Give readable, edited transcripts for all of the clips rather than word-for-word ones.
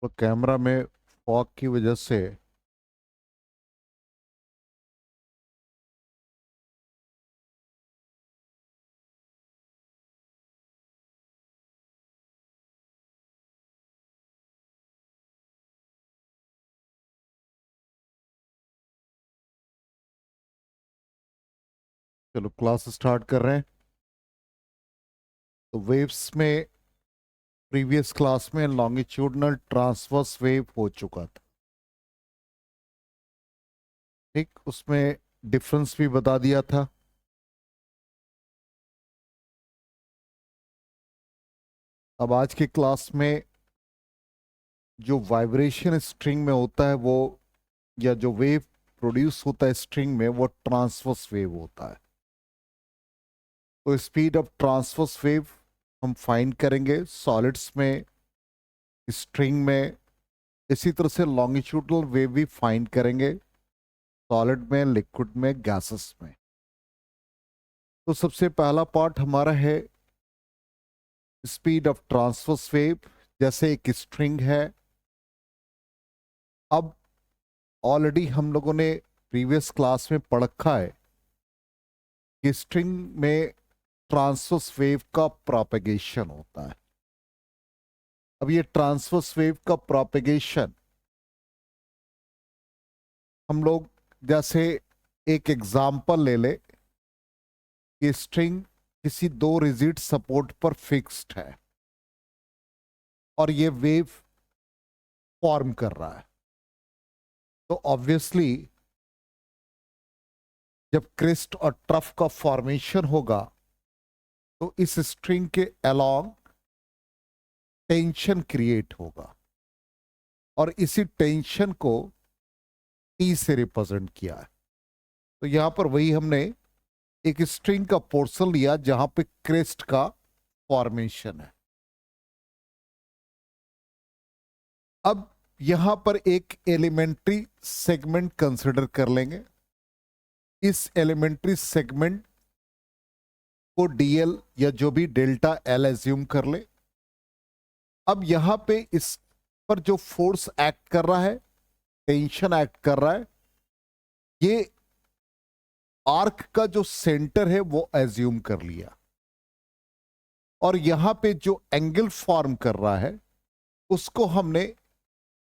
तो कैमरा में फॉग की वजह से चलो क्लास स्टार्ट कर रहे हैं। तो वेव्स में प्रीवियस क्लास में लॉन्गिट्यूडनल ट्रांसवर्स वेव हो चुका था। ठीक, उसमें डिफरेंस भी बता दिया था। अब आज की क्लास में जो वाइब्रेशन स्ट्रिंग में होता है वो, या जो वेव प्रोड्यूस होता है स्ट्रिंग में, वो ट्रांसवर्स वेव होता है। तो स्पीड ऑफ ट्रांसवर्स वेव हम फाइंड करेंगे सॉलिड्स में, स्ट्रिंग में। इसी तरह से लॉन्गिट्यूडनल वेव भी फाइंड करेंगे सॉलिड में, लिक्विड में, गैसेस में। तो सबसे पहला पार्ट हमारा है स्पीड ऑफ ट्रांसवर्स वेव। जैसे एक स्ट्रिंग है। अब ऑलरेडी हम लोगों ने प्रीवियस क्लास में पढ़ रखा है कि स्ट्रिंग में ट्रांसवर्स वेव का प्रोपेगेशन होता है। अब ये ट्रांसवर्स वेव का प्रोपेगेशन हम लोग जैसे एक एग्जाम्पल ले ले कि स्ट्रिंग किसी दो रिजिड सपोर्ट पर फिक्स्ड है और ये वेव फॉर्म कर रहा है। तो ऑब्वियसली जब क्रिस्ट और ट्रफ का फॉर्मेशन होगा तो इस स्ट्रिंग के अलोंग टेंशन क्रिएट होगा और इसी टेंशन को टी से रिप्रेजेंट किया है। तो यहां पर वही हमने एक स्ट्रिंग का पोर्शन लिया जहां पे क्रिस्ट का फॉर्मेशन है। अब यहां पर एक एलिमेंट्री सेगमेंट कंसिडर कर लेंगे। इस एलिमेंट्री सेगमेंट को डीएल या जो भी डेल्टा एल एज्यूम कर ले। अब यहां पे इस पर जो फोर्स एक्ट कर रहा है, टेंशन एक्ट कर रहा है, ये आर्क का जो सेंटर है वो एज्यूम कर लिया और यहां पे जो एंगल फॉर्म कर रहा है उसको हमने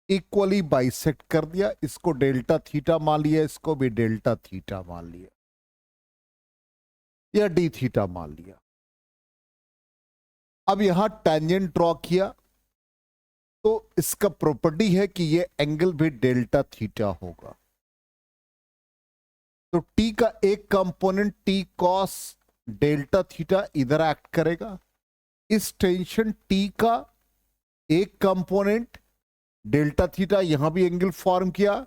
इक्वली बाइसेक्ट कर दिया। इसको डेल्टा थीटा मान लिया, इसको भी डेल्टा थीटा मान लिया या डी थीटा मान लिया। अब यहां टेंजेंट ड्रॉ किया तो इसका प्रॉपर्टी है कि ये एंगल भी डेल्टा थीटा होगा। तो टी का एक component T cos delta theta इधर एक्ट करेगा। इस टेंशन टी का एक कंपोनेंट डेल्टा थीटा यहां भी एंगल फॉर्म किया,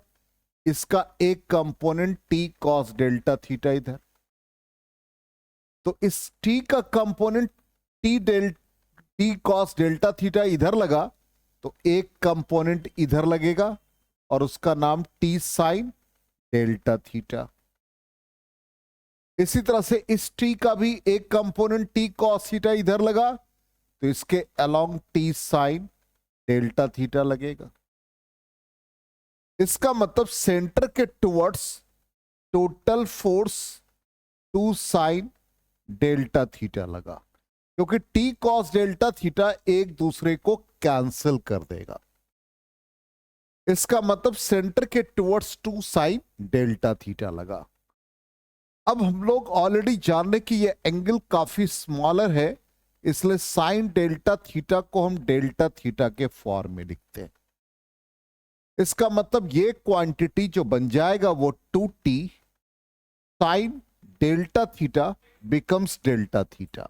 इसका एक component T cos delta theta इधर। तो इस टी का component T cos delta theta इधर लगा तो एक कंपोनेंट इधर लगेगा और उसका नाम टी साइन डेल्टा थीटा। इसी तरह से इस टी का भी एक कंपोनेंट टी कॉस थीटा इधर लगा तो इसके along T sine delta theta लगेगा। इसका मतलब सेंटर के towards total force 2 sine delta theta लगा, क्योंकि टी कॉस डेल्टा थीटा एक दूसरे को कैंसिल कर देगा। इसका मतलब सेंटर के टुवर्ड्स 2 साइन डेल्टा थीटा लगा। अब हम लोग ऑलरेडी जान रहे कि ये एंगल काफी स्मॉलर है, इसलिए साइन डेल्टा थीटा को हम डेल्टा थीटा के फॉर्म में लिखते हैं। इसका मतलब ये क्वांटिटी जो बन जाएगा वो 2t sine delta theta becomes delta theta.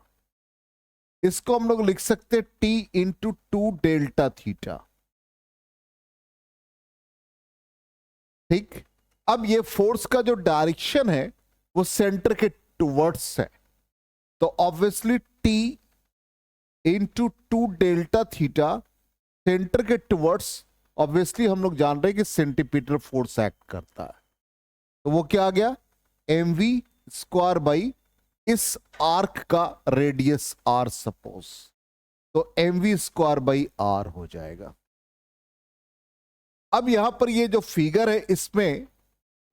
इसको हम लोग लिख सकते t इंटू 2 डेल्टा थीटा। ठीक, अब ये फोर्स का जो डायरेक्शन है वो सेंटर के टुवर्ड्स है, तो obviously t into 2 delta theta centre के टुवर्ड्स, ऑब्वियसली हम लोग जान रहे हैं कि सेंटीमीटर फोर्स एक्ट करता है, तो वो क्या आ गया mv स्क्वायर बाई इस आर्क का रेडियस r सपोज, तो mv स्क्वायर बाई r हो जाएगा। अब यहां पर ये जो फिगर है इसमें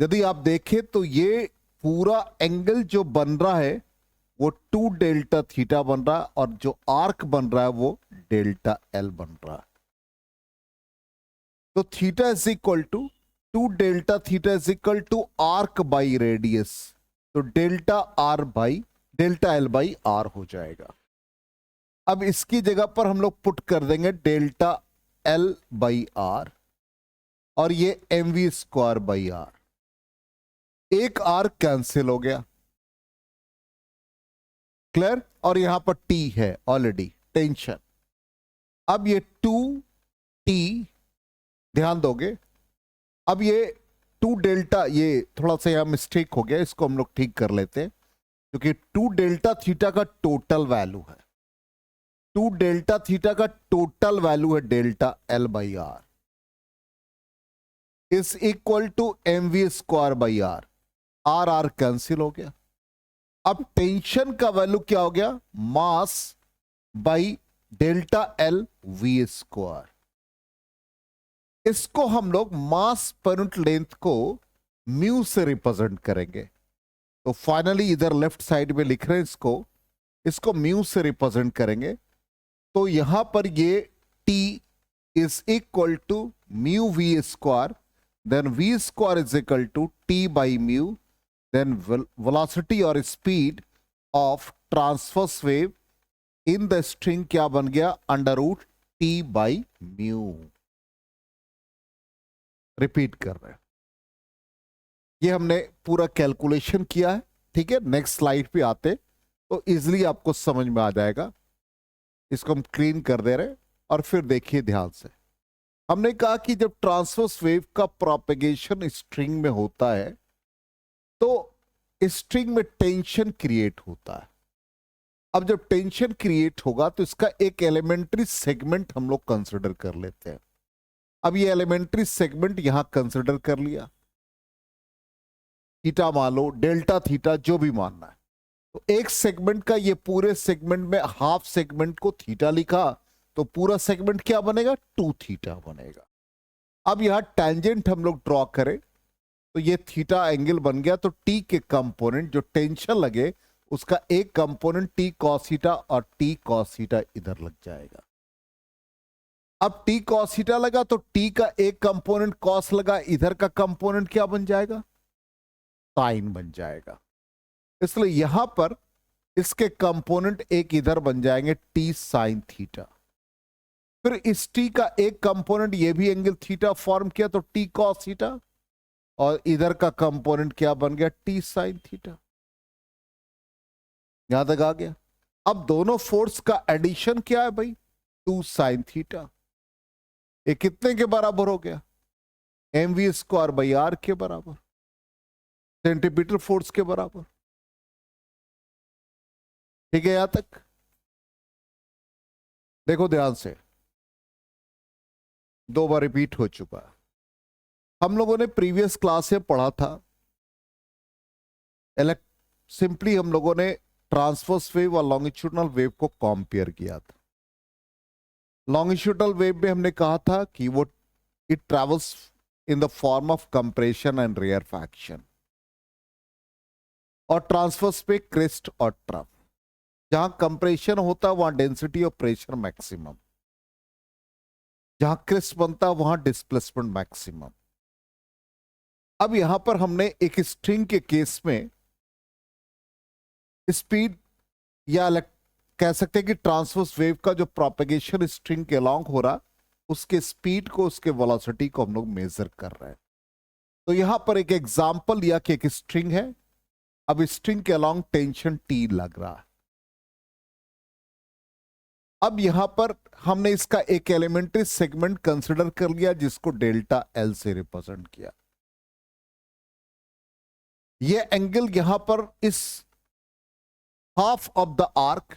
यदि आप देखें तो ये पूरा एंगल जो बन रहा है वो 2 डेल्टा थीटा बन रहा है और जो आर्क बन रहा है वो डेल्टा एल बन रहा है। तो theta is equal to 2 delta theta is equal to arc by radius, तो डेल्टा एल बाई आर हो जाएगा। अब इसकी जगह पर हम लोग पुट कर देंगे डेल्टा एल बाई आर और ये M V square by R, एक आर कैंसिल हो गया, क्लियर। और यहां पर टी है ऑलरेडी टेंशन। अब ये 2t ध्यान दोगे, अब ये 2 डेल्टा, ये थोड़ा सा यहां मिस्टेक हो गया, इसको हम लोग ठीक कर लेते हैं क्योंकि 2 डेल्टा थीटा का टोटल वैल्यू है, 2 डेल्टा थीटा का टोटल वैल्यू है delta L by R is equal to M V square by R, R R cancel हो गया। अब टेंशन का वैल्यू क्या हो गया, mass by delta L V square. इसको हम लोग मास पर यूनिट लेंथ को म्यू से रिप्रेजेंट करेंगे, तो फाइनली इधर लेफ्ट साइड में लिख रहे हैं इसको म्यू से रिप्रेजेंट करेंगे। तो यहां पर ये T is equal to mu V square, then V square is equal to T by mu, then velocity और speed of transverse wave in the string क्या बन गया, under root T by mu. Repeat कर रहे हैं, ये हमने पूरा कैलकुलेशन किया है, ठीक है। नेक्स्ट स्लाइड पे आते तो इजिली आपको समझ में आ जाएगा। इसको हम क्लीन कर दे रहे और फिर देखिए ध्यान से। हमने कहा कि जब ट्रांसवर्स वेव का प्रोपेगेशन स्ट्रिंग में होता है तो स्ट्रिंग में टेंशन क्रिएट होता है। अब जब टेंशन क्रिएट होगा तो इसका एक एलिमेंट्री सेगमेंट हम लोग कंसिडर कर लेते हैं। अब ये एलिमेंट्री सेगमेंट यहां कंसिडर कर लिया, थीटा मान लो, डेल्टा थीटा जो भी मानना है। तो एक सेगमेंट का, ये पूरे सेगमेंट में हाफ सेगमेंट को थीटा लिखा तो पूरा सेगमेंट क्या बनेगा, 2 थीटा बनेगा। अब यहां टेंजेंट हम लोग ड्रॉ करें तो ये थीटा एंगल बन गया, तो टी के कंपोनेंट जो टेंशन लगे उसका एक कंपोनेंट टी कॉस थीटा और टी कॉस थीटा इधर लग जाएगा। अब टी कॉस थीटा लगा तो टी का एक कंपोनेंट कॉस लगा, इधर का कंपोनेंट क्या बन जाएगा, साइन बन जाएगा। इसलिए यहां पर इसके कंपोनेंट एक इधर बन जाएंगे टी साइन थीटा, फिर इस टी का एक कंपोनेंट ये भी एंगल थीटा फॉर्म किया तो टी कॉस थीटा, और इधर का कंपोनेंट क्या बन गया, टी साइन थीटा। यहां तक आ गया। अब दोनों फोर्स का एडिशन क्या है भाई, 2 साइन थीटा। ये कितने के बराबर हो गया, M V square by R के बराबर, सेंटीमीटर फोर्स के बराबर। ठीक है, यहां तक देखो ध्यान से, 2 बार रिपीट हो चुका है। हम लोगों ने प्रीवियस क्लास से पढ़ा था, सिंपली हम लोगों ने ट्रांसवर्स वेव और लॉन्गिट्यूडनल वेव को कंपेयर किया था। लॉन्गिट्यूडनल वेव में हमने कहा था कि वो it travels in the form of compression and rarefaction, और ट्रांसवर्स पे क्रेस्ट और ट्रफ। जहां कंप्रेशन होता है वहां डेंसिटी और प्रेशर मैक्सिमम, जहां क्रेस्ट बनता है वहां डिस्प्लेसमेंट मैक्सिमम। अब यहां पर हमने एक स्ट्रिंग के केस में स्पीड, या कह सकते हैं कि ट्रांसवर्स वेव का जो प्रोपेगेशन स्ट्रिंग के अलोंग हो रहा, उसके स्पीड को, उसके वेलोसिटी को हम लोग मेजर कर रहे हैं। तो यहां पर एक एग्जांपल लिया कि एक स्ट्रिंग है, अब स्ट्रिंग के अलोंग टेंशन टी लग रहा है। अब यहां पर हमने इसका एक एलिमेंट्री सेगमेंट कंसिडर कर लिया जिसको डेल्टा एल से रिप्रेजेंट किया। ये एंगल यहां पर इस half of the arc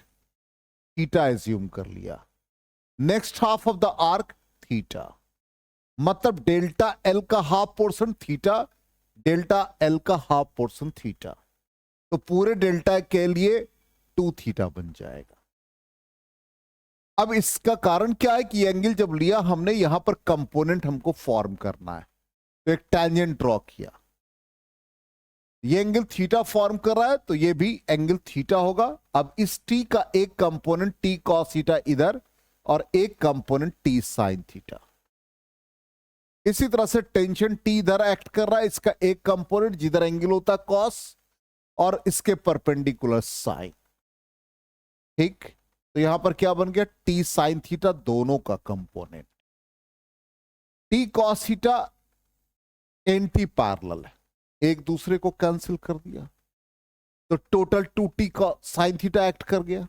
theta assume कर लिया, next half of the arc theta, मतलब डेल्टा एल का half portion theta, delta L का हाफ पोर्शन थीटा, तो पूरे डेल्टा के लिए 2 थीटा बन जाएगा। अब इसका कारण क्या है कि एंगल जब लिया हमने, यहां पर कंपोनेंट हमको फॉर्म करना है, तो एक टैंजेंट ड्रॉ किया, ये एंगल थीटा फॉर्म कर रहा है, तो ये भी एंगल थीटा होगा। अब इस टी का एक कंपोनेंट टी कॉस थीटा इधर और एक कंपोनेंट टी साइन थीटा। इसी तरह से टेंशन टी इधर एक्ट कर रहा है, इसका एक कंपोनेंट जिधर एंगल होता है कॉस और इसके परपेंडिकुलर साइन। ठीक, तो यहां पर क्या बन गया, टी साइन थीटा दोनों का component. T cos theta anti parallel है, एक दूसरे को कैंसिल कर दिया, तो टोटल 2t का साइन थीटा एक्ट कर गया।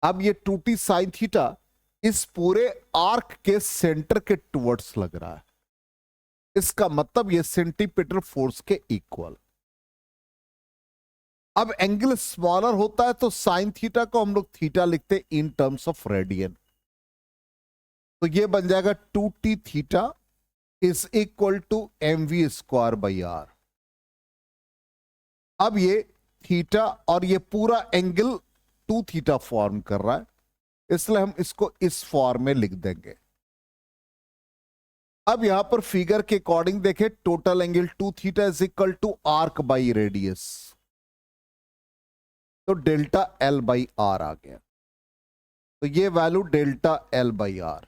अब ये 2t साइन थीटा इस पूरे आर्क के सेंटर के टुवर्ड्स लग रहा है, इसका मतलब ये सेंटीपीटल फोर्स के इक्वल। अब एंगल स्मॉलर होता है तो साइन थीटा को हम लोग थीटा लिखते हैं इन टर्म्स ऑफ रेडियन, तो ये बन जाएगा 2t theta is equal to mv square by R. अब ये थीटा और ये पूरा एंगल 2 थीटा फॉर्म कर रहा है, इसलिए हम इसको इस फॉर्म में लिख देंगे। अब यहां पर फिगर के अकॉर्डिंग देखें, total angle 2 theta is equal to arc by radius, तो डेल्टा एल बाई आर आ गया। तो ये value delta L by R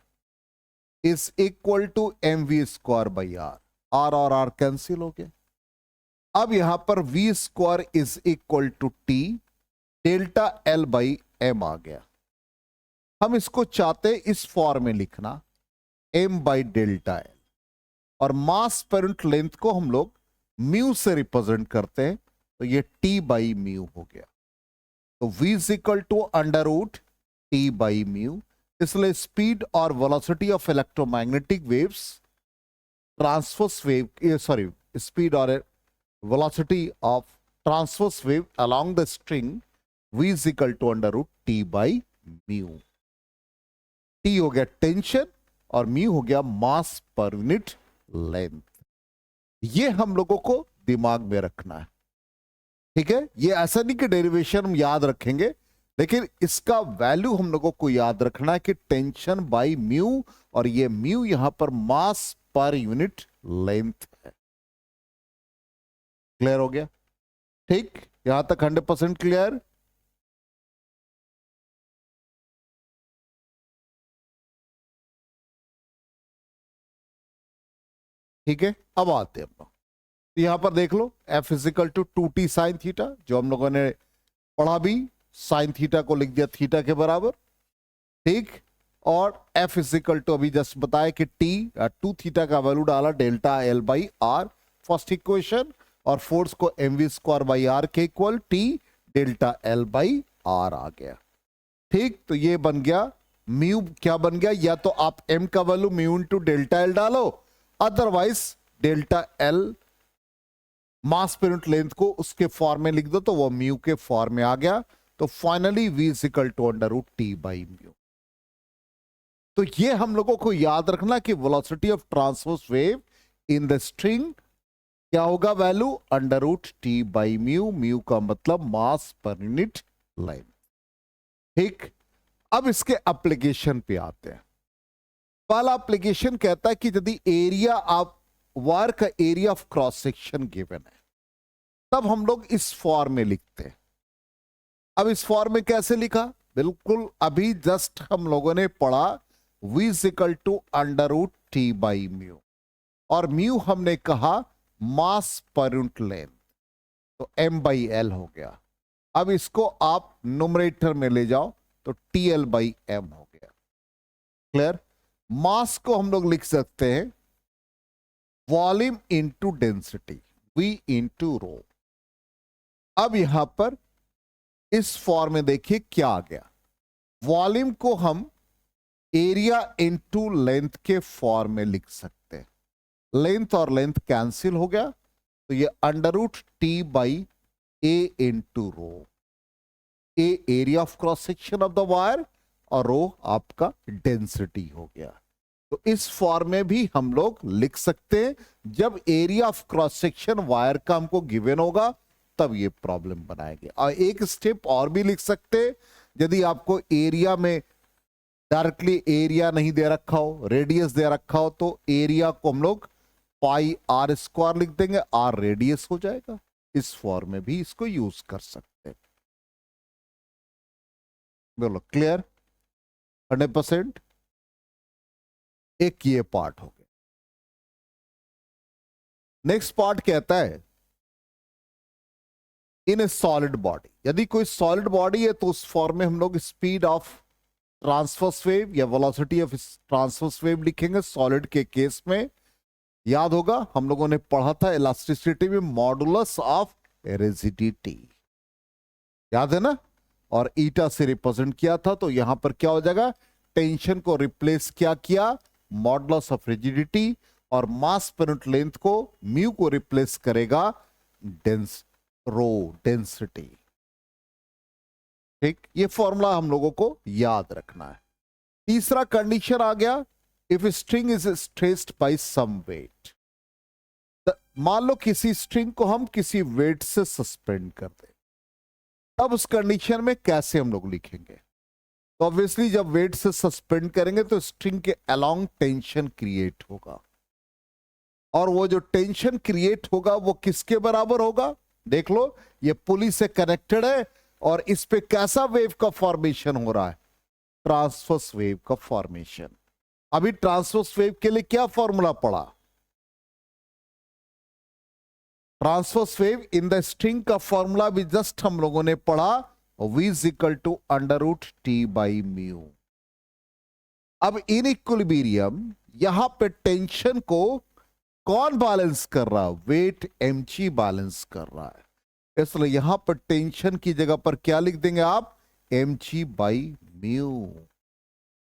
is equal to mv square by R, R और आर कैंसिल हो गया। अब यहां पर v square is equal to T delta L by M आ गया। हम इसको चाहते इस फॉर्म में लिखना, m बाई डेल्टा एल, और मास पर यूनिट लेंथ को हम लोग म्यू से रिप्रेजेंट करते हैं, तो ये t बाई म्यू हो गया। तो v is equal to under root T by mu, इसलिए स्पीड और velocity of electromagnetic waves, transverse wave, sorry, speed और velocity of transverse wave along the string v is equal to under root t by mu। t हो गया tension और mu हो गया मास पर unit length. ये हम लोगों को दिमाग में रखना है, ठीक है। ये ऐसा नहीं कि डेरिवेशन हम याद रखेंगे, लेकिन इसका वैल्यू हम लोगों को याद रखना है कि टेंशन बाई म्यू, और ये म्यू यहां पर मास पर यूनिट लेंथ है। क्लियर हो गया? ठीक, यहां तक 100% क्लियर। ठीक है, अब आते हैं हम लोग, तो यहां पर देख लो f is equal to 2t sine theta, जो हम लोगों ने पढ़ा भी, साइन थीटा को लिख दिया थीटा के बराबर, ठीक। और f इजिकल टू अभी जस्ट बताया कि t 2 थीटा का वैल्यू डाला delta L by R first equation, और फोर्स को mv स्क्वायर बाई आर के equal t delta L by R आ गया। ठीक, तो ये बन गया म्यू, क्या बन गया, या तो आप m का value mu into delta L डालो, अदरवाइज डेल्टा एल मास पर यूनिट लेंथ को उसके फॉर्म में लिख दो, तो वो म्यू के फॉर्म में आ गया। तो finally v is equal to under root T by mu. तो ये हम लोगों को याद रखना कि velocity of transverse wave in the string क्या होगा, value under root T by mu, mu का मतलब मास पर यूनिट लेंथ। ठीक, अब इसके एप्लीकेशन पे आते हैं। पहला एप्लीकेशन कहता है कि यदि एरिया ऑफ वायर का area of cross section given है, तब हम लोग इस फॉर्म में लिखते हैं। अब इस फॉर्म में कैसे लिखा, बिल्कुल अभी जस्ट हम लोगों ने पढ़ा, v is equal to under root T by mu, और म्यू हमने कहा मास पर यूनिट लेंथ, तो m बाई एल हो गया। अब इसको आप न्यूमरेटर में ले जाओ, तो टी एल बाई एम हो गया। क्लियर? मास को हम लोग लिख सकते हैं volume into density, v into rho. अब यहां पर इस फॉर्म में देखिए क्या आ गया, वॉल्यूम को हम एरिया इंटू लेंथ के फॉर्म में लिख सकते हैं, लेंथ और लेंथ कैंसिल हो गया, तो ये under root T by A into rho, A area of cross section of the wire और रो आपका डेंसिटी हो गया। तो इस फॉर्म में भी हम लोग लिख सकते हैं, जब area of cross section wire का हमको गिवन होगा तब ये प्रॉब्लम बनाएंगे। और एक स्टेप और भी लिख सकते हैं, यदि आपको एरिया में डायरेक्टली एरिया नहीं दे रखा हो, रेडियस दे रखा हो, तो एरिया को हम लोग पाई आर स्क्वायर लिख देंगे, आर रेडियस हो जाएगा। इस फॉर्म में भी इसको यूज कर सकते हैं। बोलो क्लियर? 100%। एक ये पार्ट हो गया। नेक्स्ट पार्ट कहता है इन ए सॉलिड बॉडी, यदि कोई सॉलिड बॉडी है तो उस फॉर्म में हम लोग स्पीड ऑफ ट्रांसवर्स वेव या वेलोसिटी ऑफ ट्रांसवर्स वेव लिखेंगे। सॉलिड के केस में याद होगा हम लोगों ने पढ़ा था इलास्टिसिटी में मॉडुलस ऑफ रिजिडिटी, याद है ना, और ईटा से रिप्रेजेंट किया था। तो यहां पर क्या हो जाएगा, टेंशन को रिप्लेस क्या किया, मॉडुलस ऑफ रिजिडिटी, और मास पर यूनिट लेंथ को म्यू को रिप्लेस करेगा डेंसिटी। ठीक, ये फॉर्मूला हम लोगों को याद रखना है। तीसरा कंडीशन आ गया, if string is stressed by some weight. मान लो किसी स्ट्रिंग को हम किसी वेट से सस्पेंड कर दें, तब उस कंडीशन में कैसे हम लोग लिखेंगे? तो ऑब्वियसली जब वेट से सस्पेंड करेंगे तो स्ट्रिंग के अलोंग टेंशन क्रिएट होगा, और वो जो टेंशन क्रिएट होगा वो किसके बराबर होगा? देख लो, ये पुली से कनेक्टेड है और इस पे कैसा वेव का फॉर्मेशन हो रहा है? ट्रांसवर्स वेव का फॉर्मेशन। अभी ट्रांसवर्स वेव के लिए क्या फॉर्मूला पढ़ा? Transverse wave in the string का फॉर्मूला भी जस्ट हम लोगों ने पढ़ा, v is equal to under root T by mu. अब इन इक्विलिब्रियम यहां पे टेंशन को कौन बैलेंस कर रहा है? वेट mg बैलेंस कर रहा है, इसलिए यहां पर टेंशन की जगह पर क्या लिख देंगे आप? mg by mu.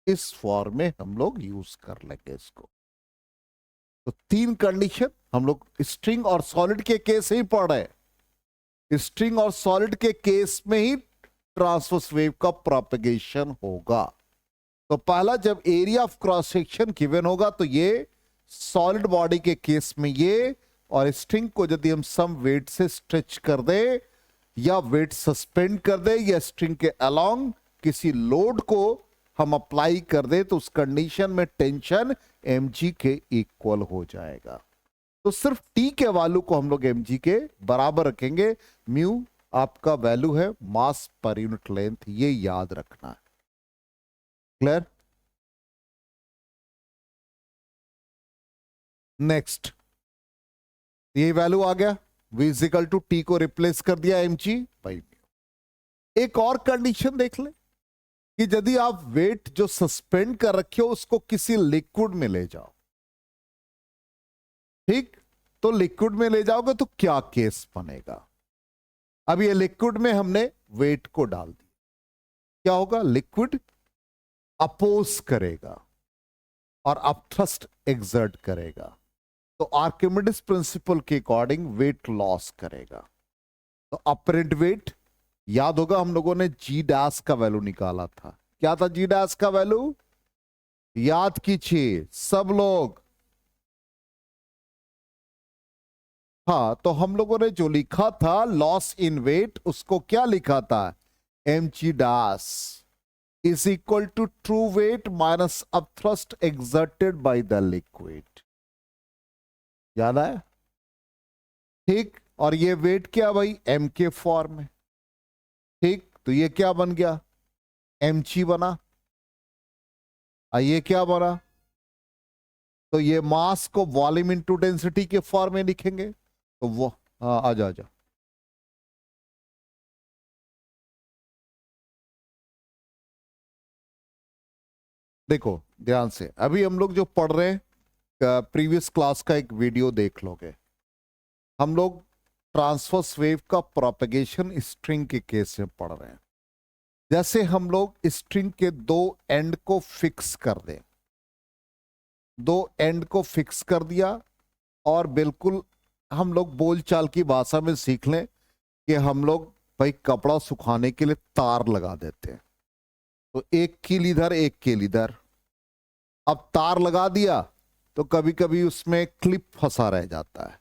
इस फॉर्म में हम लोग यूज कर लेंगे इसको। तो तीन कंडीशन हम लोग स्ट्रिंग और सॉलिड के केस ही पढ़ रहे। स्ट्रिंग और सॉलिड के केस में ही ट्रांसवर्स वेव का प्रोपेगेशन होगा। तो पहला, जब area of cross section given होगा तो ये सॉलिड बॉडी के केस में ये, और स्ट्रिंग को यदि हम सम वेट से स्ट्रेच कर दे या वेट सस्पेंड कर दे या स्ट्रिंग के अलोंग किसी लोड को हम अप्लाई कर दे तो उस कंडीशन में टेंशन mg के इक्वल हो जाएगा। तो सिर्फ t के वैल्यू को हम लोग mg के बराबर रखेंगे। म्यू आपका वैल्यू है मास पर यूनिट लेंथ, ये याद रखना है। क्लियर? नेक्स्ट, ये वैल्यू आ गया, v इक्वल टू टी को रिप्लेस कर दिया mg बाई म्यू। एक और कंडीशन देख ले कि यदि आप वेट जो सस्पेंड कर रखे हो उसको किसी लिक्विड में ले जाओ, ठीक, तो लिक्विड में ले जाओगे तो क्या केस बनेगा? अब ये लिक्विड में हमने वेट को डाल दिया, क्या होगा? लिक्विड अपोज करेगा और अपथ्रस्ट एक्सर्ट करेगा, तो आर्किमिडीज प्रिंसिपल के अकॉर्डिंग वेट लॉस करेगा। तो अपरेंट वेट याद होगा, हम लोगों ने जी डैश का वैल्यू निकाला था। क्या था जी डैश का वैल्यू? याद कीजिए सब लोग। हाँ, तो हम लोगों ने जो लिखा था लॉस इन वेट, उसको क्या लिखा था? mg dash is equal to true weight minus upthrust exerted by the liquid. याद है? ठीक, और ये वेट क्या भाई? m के फॉर्म में। ठीक, तो ये क्या बन गया? mg बना। ये क्या बना? तो ये मास को वॉल्यूम इनटू डेंसिटी के फॉर्म में लिखेंगे, तो वो आ जा देखो ध्यान से, अभी हम लोग जो पढ़ रहे हैं प्रीवियस क्लास का एक वीडियो देख लोगे। हम लोग ट्रांसवर्स वेव का प्रोपेगेशन स्ट्रिंग के केस में पढ़ रहे हैं। जैसे हम लोग स्ट्रिंग के दो एंड को फिक्स कर दें, दो एंड को फिक्स कर दिया, और बिल्कुल हम लोग बोलचाल की भाषा में सीख लें कि हम लोग भाई कपड़ा सुखाने के लिए तार लगा देते हैं, तो एक कील इधर एक कील इधर। अब तार लगा दिया तो कभी कभी उसमें क्लिप फंसा रह जाता है,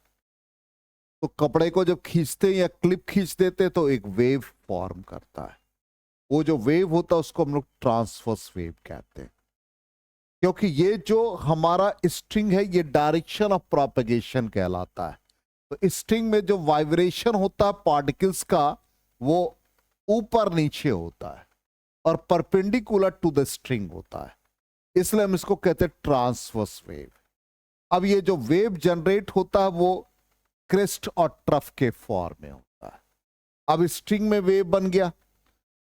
तो कपड़े को जब खींचते या क्लिप खींच देते तो एक वेव फॉर्म करता है। वो जो वेव होता है उसको हम लोग ट्रांसवर्स वेव कहते हैं, क्योंकि ये जो हमारा स्ट्रिंग है ये डायरेक्शन ऑफ प्रोपेगेशन कहलाता है। तो स्ट्रिंग में जो वाइब्रेशन होता है पार्टिकल्स का वो ऊपर नीचे होता है और परपेंडिकुलर टू द स्ट्रिंग होता है, इसलिए हम इसको कहते हैं ट्रांसवर्स वेव। अब ये जो वेव जनरेट होता है वो क्रेस्ट और ट्रफ के फॉर्म में होता है। अब स्ट्रिंग में वेव बन गया।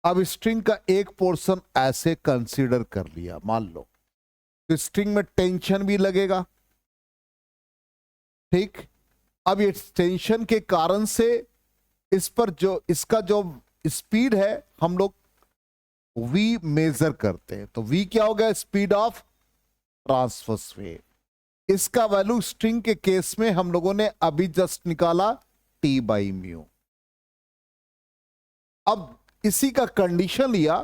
अब स्ट्रिंग का एक पोर्शन ऐसे कंसीडर कर लिया, मान लो तो स्ट्रिंग में टेंशन भी लगेगा, ठीक। अब ये टेंशन के कारण से इस पर जो इसका जो स्पीड है हम लोग v मेजर करते हैं, तो v क्या हो गया, स्पीड ऑफ ट्रांसवर्स वेव। इसका वैल्यू स्ट्रिंग के केस में हम लोगों ने अभी जस्ट निकाला T/μ। अब इसी का कंडीशन लिया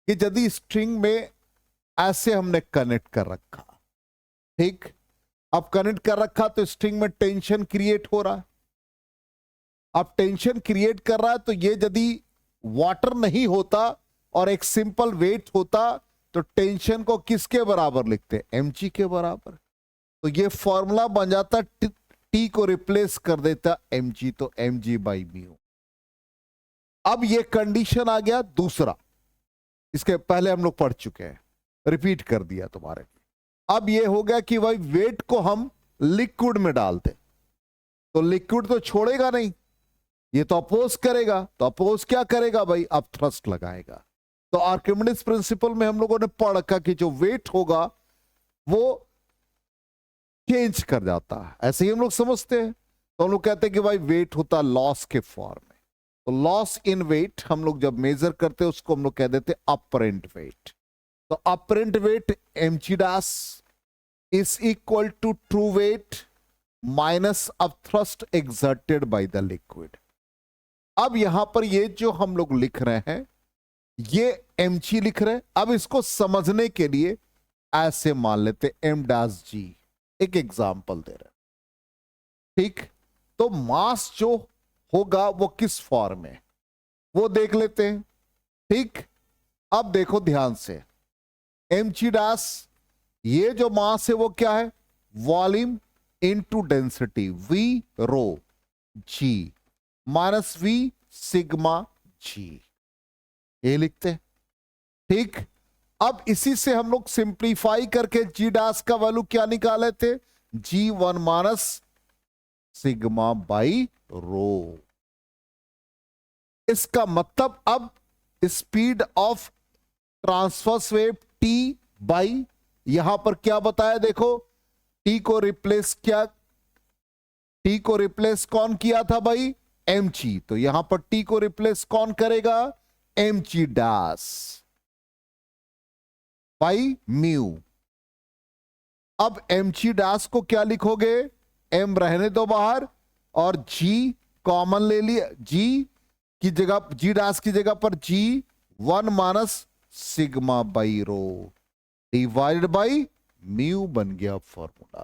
कि यदि स्ट्रिंग में ऐसे हमने कनेक्ट कर रखा, ठीक, अब कनेक्ट कर रखा तो स्ट्रिंग में टेंशन क्रिएट हो रहा है। अब टेंशन क्रिएट कर रहा है तो ये यदि वाटर नहीं होता और एक सिंपल वेट होता तो टेंशन को किसके बराबर लिखते, mg के बराबर। तो ये फॉर्मूला बन जाता t को रिप्लेस कर देता mg, तो mg/μ। अब ये कंडीशन आ गया दूसरा, इसके पहले हम लोग पढ़ चुके हैं, रिपीट कर दिया तुम्हारे। अब ये हो गया कि भाई वेट को हम लिक्विड में डालते, तो लिक्विड तो छोड़ेगा नहीं, ये तो अपोज करेगा। तो अपोज क्या करेगा भाई, अब थ्रस्ट लगाएगा। तो आर्किमिडीज प्रिंसिपल में हम लोगों ने पढ़ रखा कि जो वेट होगा वो चेंज कर जाता है, ऐसे ही हम लोग समझते हैं। तो हम लोग कहते हैं कि भाई वेट होता लॉस के फॉर्म में, तो लॉस इन वेट हम लोग जब मेजर करते हैं उसको हम लोग कह देते हैं अपरेंट वेट। तो apparent weight mg dash is equal to true weight minus अब thrust exerted by the liquid. अब यहां पर ये जो हम लोग लिख रहे हैं ये mg लिख रहे हैं। अब इसको समझने के लिए ऐसे मान लेते m डैश g, एक एग्जांपल दे रहे हैं, ठीक। तो मास जो होगा वो किस फॉर्म में वो देख लेते हैं, ठीक। अब देखो ध्यान से, mg डैश ये जो मास है वो क्या है, वॉल्यूम इनटू डेंसिटी v रो g minus v sigma g, ये लिखते हैं, ठीक। अब इसी से हम लोग सिंप्लीफाई करके g डैश का वैल्यू क्या निकाले थे, g1 माइनस सिग्मा बाई रो। इसका मतलब अब speed of transverse wave t by, यहां पर क्या बताया देखो, t को रिप्लेस कौन किया था भाई, mg। तो यहां पर t को रिप्लेस कौन करेगा, mg डैश बाई म्यू। अब mg डैश को क्या लिखोगे, m रहने दो बाहर और g कॉमन ले लिया, g की जगह, g डैश की जगह पर g1 minus sigma by row divided by mu बन गया फॉर्मूला।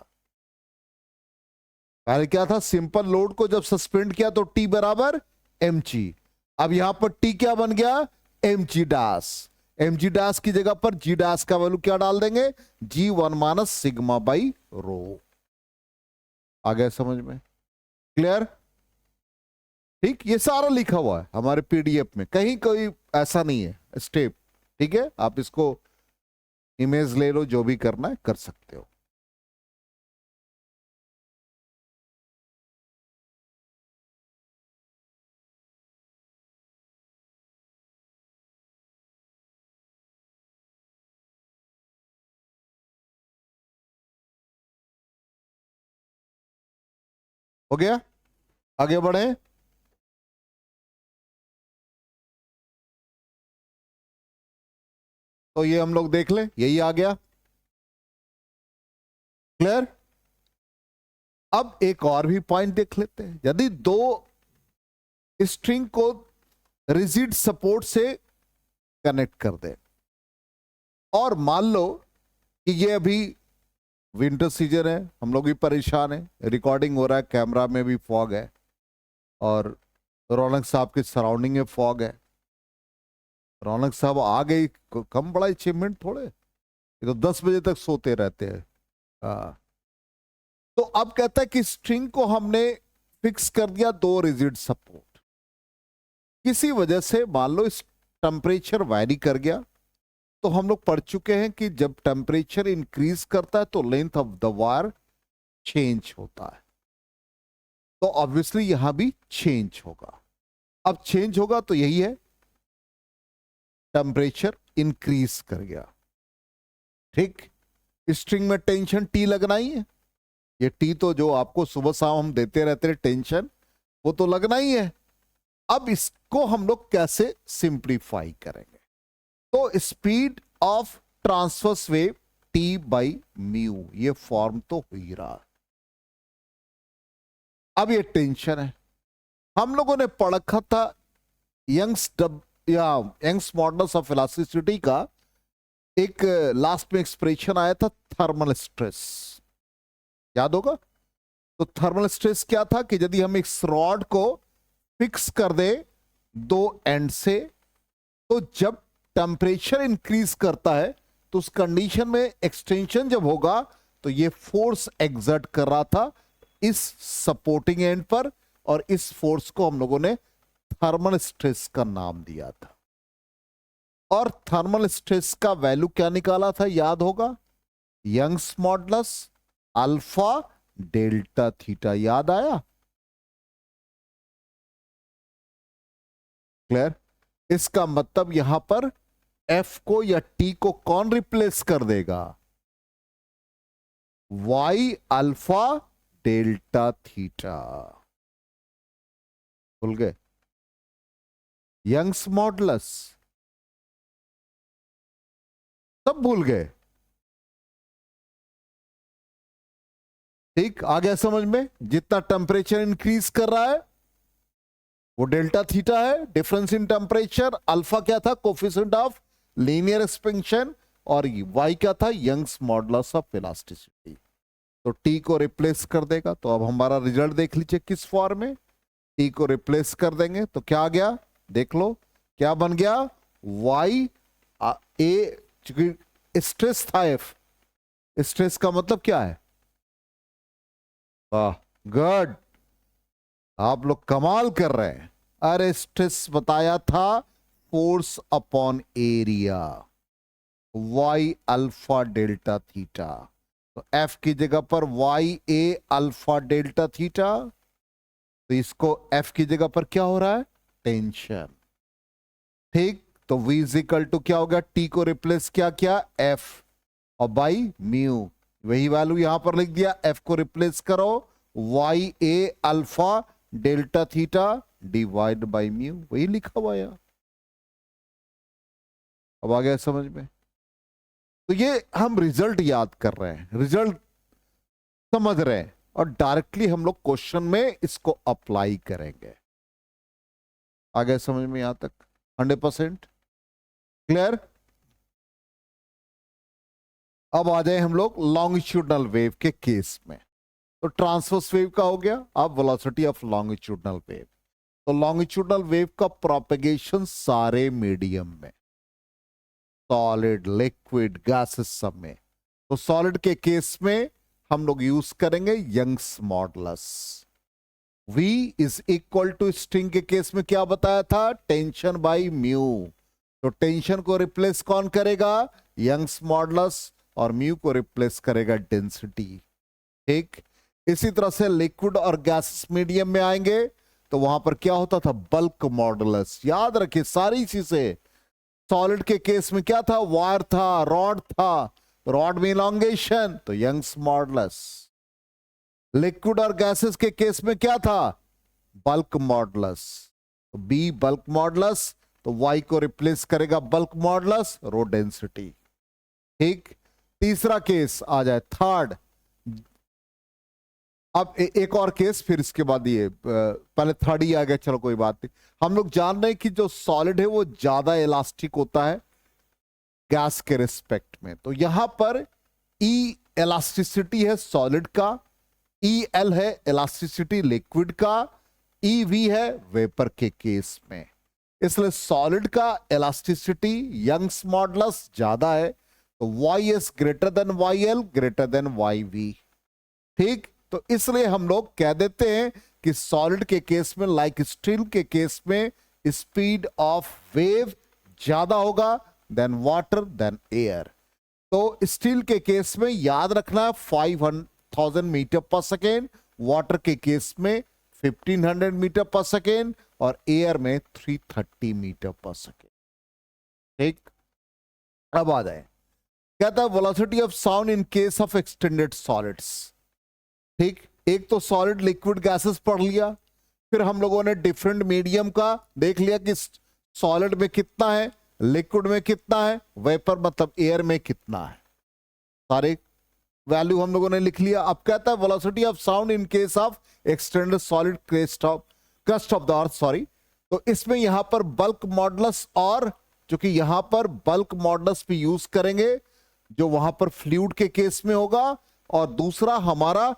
पहले क्या था, सिंपल लोड को जब सस्पेंड किया तो t बराबर mg। अब यहां पर t क्या बन गया, mg डैश। mg डैश की जगह पर g डैश का वैल्यू क्या डाल देंगे, g1 minus sigma by rho. आ गया समझ में, क्लियर, ठीक। ये सारा लिखा हुआ है हमारे पीडीएफ में, कहीं कोई ऐसा नहीं है स्टेप, ठीक है। आप इसको इमेज ले लो, जो भी करना है कर सकते हो। हो गया, आगे बढ़े। तो ये हम लोग देख ले, यही आ गया, क्लियर। अब एक और भी पॉइंट देख लेते हैं, यदि दो स्ट्रिंग को रिजिड सपोर्ट से कनेक्ट कर दे और मान लो कि ये अभी विंटर सीजन है, हम लोग भी परेशान है, रिकॉर्डिंग हो रहा है, कैमरा में भी फॉग है और रौनक साहब के सराउंडिंग में फॉग है। रौनक साहब आ गई, कम बड़ा अचीवमेंट थोड़े, ये तो 10 बजे तक सोते रहते हैं। हाँ, तो अब कहता है कि स्ट्रिंग को हमने फिक्स कर दिया 2 रिजिड सपोर्ट। किसी वजह से मान लो इस टेम्परेचर वैरी कर गया, तो हम लोग पढ़ चुके हैं कि जब टेम्परेचर इंक्रीज करता है तो length of the wire change होता है, तो ऑब्वियसली यहां भी चेंज होगा। अब चेंज होगा तो यही है, टेम्परेचर इंक्रीज कर गया। ठीक, स्ट्रिंग में टेंशन टी लगना ही है, ये टी तो जो आपको सुबह शाम हम देते रहते हैं टेंशन, वो तो लगना ही है। अब इसको हम लोग कैसे सिंप्लीफाई करेंगे? तो speed of transverse wave T by mu, ये फॉर्म तो हो ही रहा। अब ये टेंशन है, हम लोगों ने पढ़ा था यंग्स मॉडल्स ऑफ इलास्टिसिटी का, एक लास्ट में एक्सप्रेशन आया था थर्मल स्ट्रेस, याद होगा। तो थर्मल स्ट्रेस क्या था कि यदि हम इस रॉड को फिक्स कर दे 2 एंड से, तो जब टेम्परेचर इंक्रीज करता है तो उस कंडीशन में एक्सटेंशन जब होगा तो ये फोर्स एग्जर्ट कर रहा था इस सपोर्टिंग एंड पर, और इस फोर्स को हम लोगों ने थर्मल स्ट्रेस का नाम दिया था। और थर्मल स्ट्रेस का वैल्यू क्या निकाला था, याद होगा, Young's modulus alpha delta theta, याद आया? क्लियर? इसका मतलब यहां पर एफ को या टी को कौन रिप्लेस कर देगा? Y alpha delta theta. भूल गए? यंग्स मॉडुलस सब भूल गए? ठीक, आ गया समझ में? जितना टेम्परेचर इंक्रीज कर रहा है वो डेल्टा थीटा है, डिफरेंस इन टेम्परेचर। अल्फा क्या था? कोफिशिएंट ऑफ लीनियर एक्सपेंशन, और वाई क्या था? Young's modulus of elasticity. तो टी को रिप्लेस कर देगा। तो अब हमारा रिजल्ट देख लीजिए किस फॉर्म में, टी को रिप्लेस कर देंगे तो क्या आ गया, देख लो क्या बन गया, वाई ए, चूंकि स्ट्रेस था एफ, स्ट्रेस का मतलब क्या है? गुड, आप लोग कमाल कर रहे हैं। अरे स्ट्रेस बताया था force upon area, Y alpha delta theta. तो एफ की जगह पर Y A alpha delta theta, तो इसको एफ की जगह पर क्या हो रहा है? टेंशन। ठीक, तो v इजिकल टू क्या हो गया? टी को रिप्लेस किया एफ और बाई म्यू, वही वैल्यू यहां पर लिख दिया। एफ को रिप्लेस करो, Y A alpha delta theta divide by mu, वही लिखा हुआ है। अब आ गया समझ में? तो ये हम रिजल्ट याद कर रहे हैं, रिजल्ट समझ रहे हैं, और डायरेक्टली हम लोग क्वेश्चन में इसको अप्लाई करेंगे। आ गया समझ में यहां तक? 100% क्लियर? अब आ जाए हम लोग लॉन्गिट्यूडनल वेव के केस में। तो ट्रांसवर्स वेव का हो गया, अब वेलोसिटी ऑफ लॉन्गिट्यूडनल वेव। तो लॉन्गिट्यूडनल वेव का प्रोपेगेशन सारे मीडियम में, सॉलिड, लिक्विड, गैसेस सब में। तो सॉलिड के केस में हम लोग यूज करेंगे Young's modulus. V is equal to, string के केस में क्या बताया था? Tension by mu. तो टेंशन को रिप्लेस कौन करेगा? यंग्स मॉडुलस, और म्यू को रिप्लेस करेगा डेंसिटी। ठीक, इसी तरह से लिक्विड और गैस मीडियम में आएंगे तो वहां पर क्या होता था? Bulk modulus. याद रखिए सारी चीजें। सॉलिड के केस में क्या था? वायर था, रॉड था, रॉड में इलॉन्गेशन, तो यंग्स मॉडुलस। लिक्विड और गैसेस के केस में क्या था? Bulk modulus. तो बी बल्क मॉडुलस, तो वाई को रिप्लेस करेगा बल्क मॉडुलस, रो डेंसिटी। ठीक, तीसरा केस आ जाए, थर्ड। अब एक और केस, फिर इसके बाद ये पहले थर्ड ही आ गया, चलो कोई बात नहीं। हम लोग जान रहे हैं कि जो सॉलिड है वो ज्यादा इलास्टिक होता है गैस के रिस्पेक्ट में। तो यहां पर ई इलास्टिसिटी है सॉलिड का, ई एल है इलास्टिसिटी लिक्विड का, ई वी है वेपर के केस में। इसलिए सॉलिड का इलास्टिसिटी यंग्स मॉडुलस ज्यादा है, तो Y S greater than Y L greater than Y V. ठीक, तो इसलिए हम लोग कह देते हैं कि सॉलिड के केस में लाइक स्टील के केस में स्पीड ऑफ वेव ज्यादा होगा देन वाटर देन एयर। तो स्टील के केस में याद रखना 5,000 मीटर पर सेकेंड, वाटर के केस में 1500 मीटर पर सेकेंड और एयर में 330 मीटर पर सेकेंड। ठीक, अब आ जाए, कहता है velocity of sound in case of extended solids. ठीक, एक तो सॉलिड लिक्विड गैसेस पढ़ लिया, फिर हम लोगों ने डिफरेंट मीडियम का देख लिया कि सॉलिड में कितना है, लिक्विड में कितना है, वेपर मतलब एयर में कितना है, सारे वैल्यू हम लोगों ने लिख लिया। अब कहता है velocity of sound in case of extended solid crust of the earth, sorry. तो इसमें यहां पर बल्क मॉडुलस, और चूंकि यहां पर बल्क मॉडुलस भी यूज करेंगे जो वहां पर फ्लूइड के केस में होगा, और दूसरा हमारा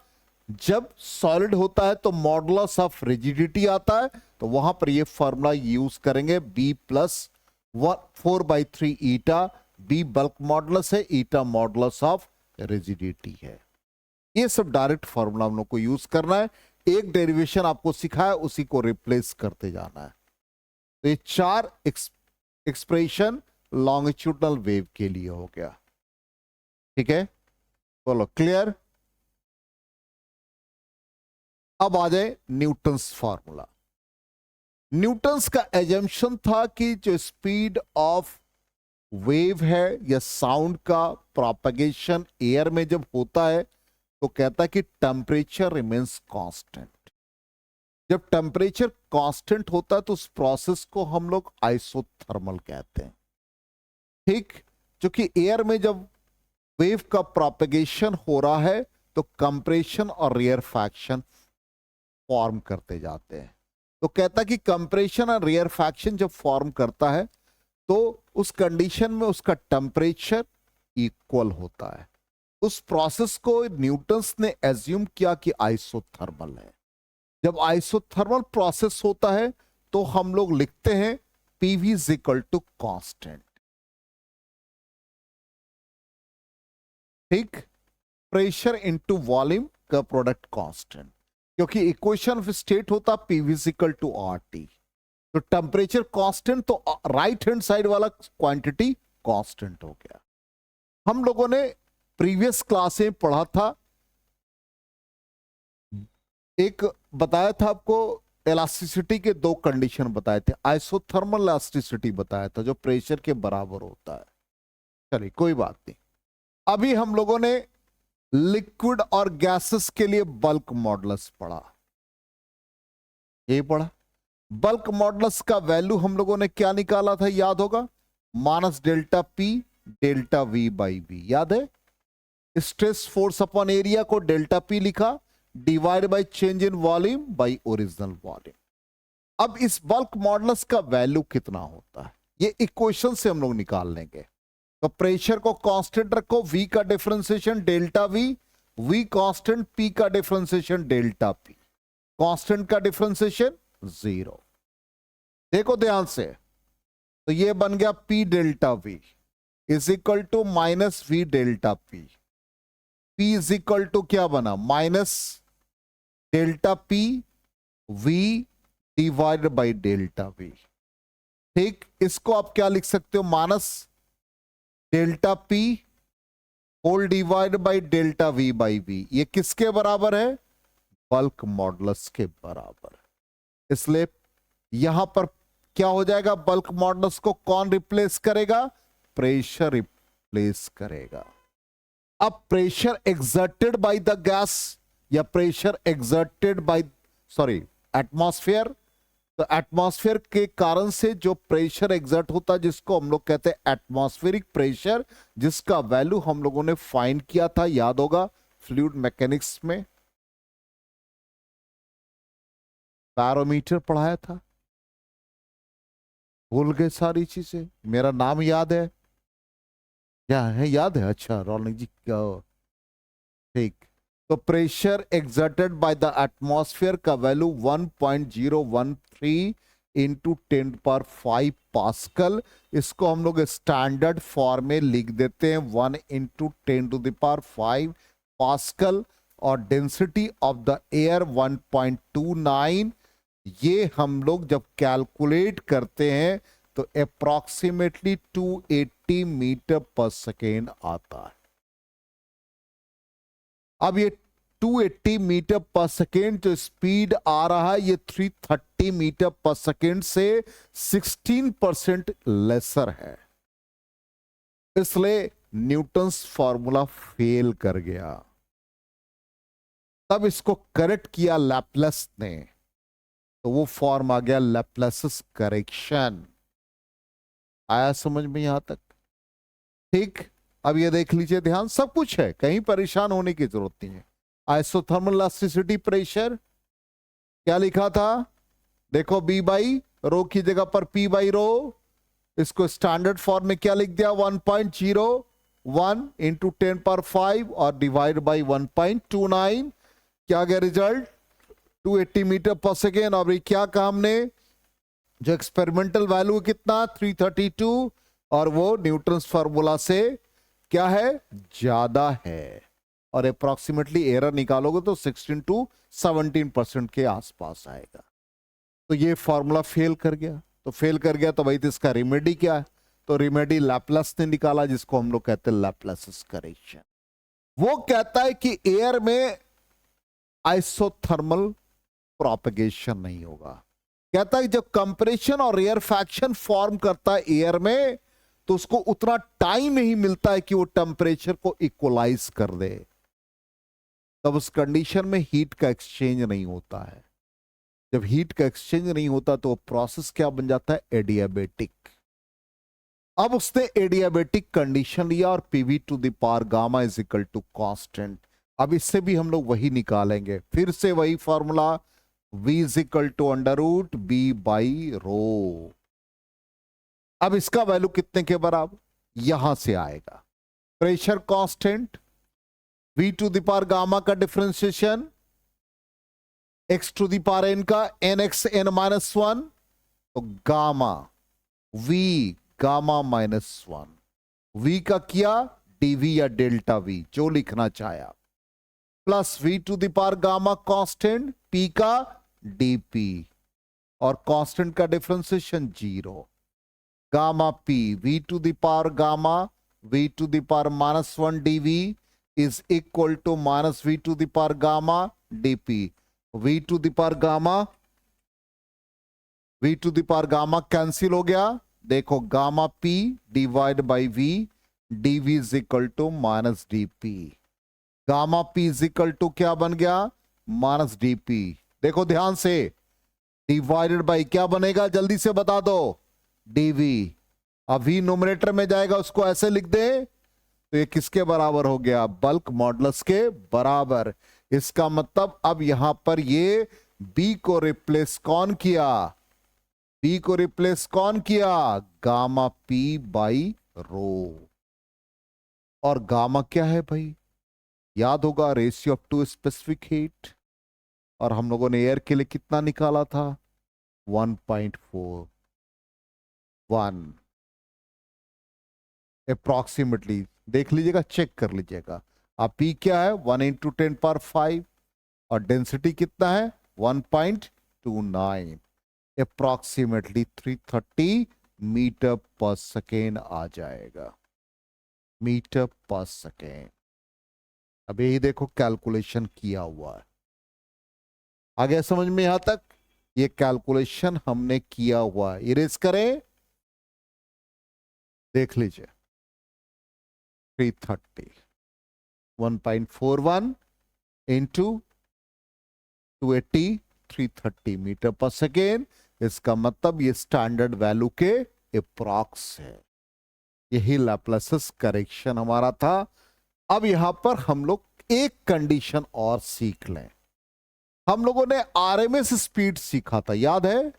जब सॉलिड होता है तो मॉडुलस ऑफ रिजिडिटी आता है, तो वहां पर ये फॉर्मूला यूज करेंगे बी प्लस 4/3 ईटा। बी बल्क मॉडुलस है, ईटा मॉडुलस ऑफ रिजिडिटी है। ये सब डायरेक्ट फॉर्मूला हम लोग को यूज करना है, एक डेरिवेशन आपको सिखाया उसी को रिप्लेस करते जाना है। तो ये 4 एक्सप्रेशन लॉन्गिट्यूडनल वेव के लिए हो गया। ठीक है, बोलो क्लियर। अब आ जाए न्यूटन्स फॉर्मूला। न्यूटन्स का एजम्पशन था कि जो स्पीड ऑफ वेव है या साउंड का प्रोपगेशन एयर में जब होता है तो कहता है कि टेम्परेचर रिमेन्स कांस्टेंट। जब टेम्परेचर कांस्टेंट होता है तो उस प्रोसेस को हम लोग आइसोथर्मल कहते हैं। ठीक, क्योंकि एयर में जब वेव का प्रोपगेशन हो रहा है तो कंप्रेशन और रेयरफैक्शन फॉर्म करते जाते हैं। तो कहता कि कंप्रेशन और रेयरफैक्शन जब फॉर्म करता है तो उस कंडीशन में उसका टेम्परेचर इक्वल होता है। उस प्रोसेस को न्यूटन्स ने एज्यूम किया कि आइसोथर्मल है। जब आइसोथर्मल प्रोसेस होता है तो हम लोग लिखते हैं PV is equal to constant. ठीक, प्रेशर इनटू वॉल्यूम का प्रोडक्ट कांस्टेंट, क्योंकि इक्वेशन ऑफ स्टेट होता PV is equal to RT. तो टेम्परेचर कांस्टेंट तो राइट हैंड साइड वाला क्वांटिटी कांस्टेंट हो गया। हम लोगों ने प्रीवियस क्लास में पढ़ा था, एक बताया था आपको इलास्टिसिटी के 2 कंडीशन बताए थे, आइसोथर्मल इलास्टिसिटी बताया था जो प्रेशर के बराबर होता है। चलिए कोई बात नहीं, अभी हम लोगों ने लिक्विड और गैसेस के लिए बल्क मॉडुलस पढ़ा। ये पढ़ा बल्क मॉडुलस का वैल्यू हम लोगों ने क्या निकाला था, याद होगा, minus delta P delta V by V, याद है। स्ट्रेस फोर्स अपॉन एरिया को डेल्टा पी लिखा, divide by change in volume by original volume. अब इस बल्क मॉडुलस का वैल्यू कितना होता है ये इक्वेशन से हम लोग निकाल लेंगे। तो प्रेशर को कांस्टेंट रखो, V का differentiation delta V, V constant, P का डिफरेंशिएशन डेल्टा P, कांस्टेंट का डिफरेंशिएशन 0। देखो ध्यान से, तो ये बन गया P delta V is equal to minus V delta P। P is equal to क्या बना, minus delta P V divide by delta V। ठीक, इसको आप क्या लिख सकते हो, minus delta P whole divide by delta V by V। ये किसके बराबर है, बल्क मॉडुलस के बराबर। इसलिए यहां पर क्या हो जाएगा, बल्क मॉडुलस को कौन रिप्लेस करेगा, प्रेशर रिप्लेस करेगा। अब pressure exerted by the gas या प्रेशर एक्सर्टेड बाय एटमॉस्फेयर, तो एटमॉस्फेयर के कारण से जो प्रेशर एक्सर्ट होता है जिसको हम लोग कहते हैं एटमॉस्फेरिक प्रेशर, जिसका वैल्यू हम लोगों ने फाइंड किया था, याद होगा फ्लूइड मैकेनिक्स में बैरोमीटर पढ़ाया था, भूल गए सारी चीजें। मेरा नाम याद है क्या है, याद है, अच्छा रौनक जी क्या, ठीक। तो pressure exerted by the atmosphere का वैल्यू 1.013 इंटू 10⁵ पास्कल। इसको हम लोग स्टैंडर्ड फॉर्म में लिख देते हैं 1 इंटू 10⁵ पास्कल। और डेंसिटी ऑफ द एयर 1.29। ये हम लोग जब कैलकुलेट करते हैं तो अप्रोक्सीमेटली 280 मीटर पर सेकेंड आता है। अब ये 280 मीटर पर सेकेंड जो स्पीड आ रहा है ये 330 मीटर पर सेकेंड से 16% लेसर है, इसलिए न्यूटन्स फॉर्मूला फेल कर गया। तब इसको करेक्ट किया लैपलेस ने, तो वो फॉर्म आ गया लैपलेस करेक्शन। आया समझ में यहां तक? ठीक। अब ये देख लीजिए, ध्यान, सब कुछ है, कहीं परेशान होने की जरूरत नहीं है। आइसोथर्मल इलास्टिसिटी प्रेशर क्या लिखा था? देखो, बी बाई रो की जगह पर पी बाई रो। इसको स्टैंडर्ड फॉर्म में क्या लिख दिया? 1.01 इंटू 10⁵ और डिवाइड बाई 1.29। क्या गया रिजल्ट? 280 मीटर पर सेकेंड। और क्या कहा हमने? जो एक्सपेरिमेंटल वैल्यू कितना? 332। और वो न्यूटन्स फार्मूला से क्या है? ज्यादा है। और अप्रोक्सीमेटली एरर निकालोगे तो 16 to 17% के आसपास आएगा। तो ये फॉर्मूला फेल कर गया। तो फेल कर गया तो भाई तो इसका रेमेडी क्या है? तो रेमेडी लैपलेस ने निकाला, जिसको हम लोग कहते हैं लैपलेस करेक्शन। वो कहता है कि एयर में आइसोथर्मल प्रोपगेशन नहीं होगा। कहता है जब कंप्रेशन और रेयरफैक्शन फॉर्म करता है एयर में, तो उसको उतना टाइम नहीं मिलता है कि वो टेम्परेचर को इक्वलाइज कर दे। तब उस कंडीशन में हीट का एक्सचेंज नहीं होता है। जब हीट का एक्सचेंज नहीं होता तो प्रोसेस क्या बन जाता है? एडियाबेटिक। अब उसने एडियाबेटिक कंडीशन लिया और PV to the power gamma is equal to constant. अब इससे भी हम लोग वही निकालेंगे, फिर से वही formula, v is equal to under root B by rho. अब इसका वैल्यू कितने के बराबर? यहां से आएगा pressure constant, v to the power gamma का differentiation, x to the power n का nx(n-1), तो गामा v गामा -1, v का किया dv या डेल्टा v, जो लिखना चाहे आप, plus v to the power gamma constant p का dp, और कांस्टेंट का differentiation 0, gamma p v to the power gamma v to the power -1 dv is equal to minus v to the power gamma dp। v to the power gamma cancel हो गया। देखो, gamma p divide by v dv is equal to minus dp। Gamma p is equal to क्या बन गया? Minus dp। देखो ध्यान से, divided by क्या बनेगा? जल्दी से बता दो। dv। अभी न्यूमरेटर में जाएगा, उसको ऐसे लिख दे, तो ये किसके बराबर हो गया? बल्क मॉडुलस के बराबर। इसका मतलब अब यहां पर ये b को रिप्लेस कौन किया? b को रिप्लेस कौन किया? Gamma p by rho. और गामा क्या है भाई? याद होगा, ratio of two specific heat. और हम लोगों ने एयर के लिए कितना निकाला था? 1.41 अप्रोक्सीमेटली। देख लीजिएगा, चेक कर लीजिएगा। अब पी क्या है? 1 इंटू 10⁵, और डेंसिटी कितना है? 1.29, अप्रोक्सीमेटली 330 मीटर पर सेकेंड आ जाएगा, मीटर पर सेकेंड। अब यही देखो, कैलकुलेशन किया हुआ है। आ गया समझ में यहां तक? ये कैलकुलेशन हमने किया हुआ है। इरेज करें, देख लीजिए, 330 1.41 इंटू 280 330 मीटर पर सेकेंड। इसका मतलब ये स्टैंडर्ड वैल्यू के अप्रॉक्स है। यही लैपलेस करेक्शन हमारा था। अब यहां पर हम लोग एक कंडीशन और सीख लें। हम लोगों ने आरएमएस स्पीड सीखा था, याद है?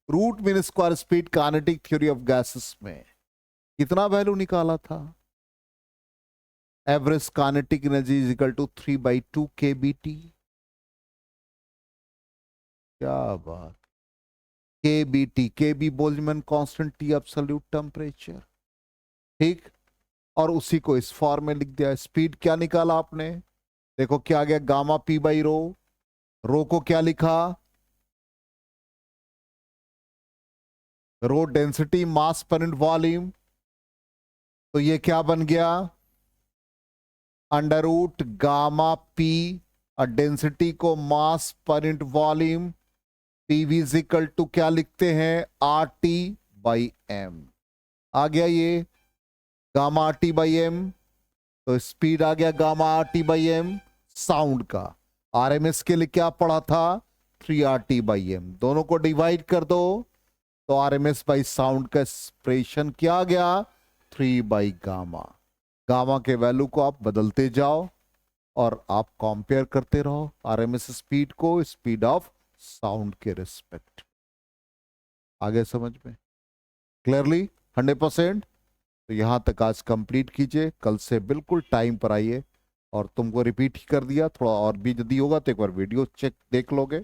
Root mean square speed kinetic theory of gases में कितना वैल्यू निकाला था? Average kinetic energy is equal to 3/2 kBT। क्या बात! K B Boltzmann constant, T absolute temperature, ठीक। और उसी को इस फॉर्म में लिख दिया। स्पीड क्या निकाला आपने, देखो क्या आ गया, गामा पी बाई रो। रो को क्या लिखा, रो डेंसिटी मास पर यूनिट वॉल्यूम, तो ये क्या बन गया, अंडर रूट गामा पी और डेंसिटी को मास पर unit volume, PV equal to क्या लिखते हैं, आर टी बाई एम। आ गया ये gamma R T by M, तो स्पीड आ गया gamma R T by M sound का। आरएमएस के लिए क्या पढ़ा था, 3RT बाई एम। दोनों को डिवाइड कर दो तो आरएमएस बाई साउंड का एक्सप्रेशन क्या आ गया, 3 बाई गामा। गामा के वैल्यू को आप बदलते जाओ और आप कंपेयर करते रहो आरएमएस स्पीड को स्पीड ऑफ साउंड के रिस्पेक्ट। आगे समझ में क्लियरली 100%। तो यहां तक आज कंप्लीट कीजिए, कल से बिल्कुल टाइम पर आइए। और तुमको रिपीट ही कर दिया, थोड़ा और भी यदि होगा तो एक बार वीडियो चेक देख लोगे।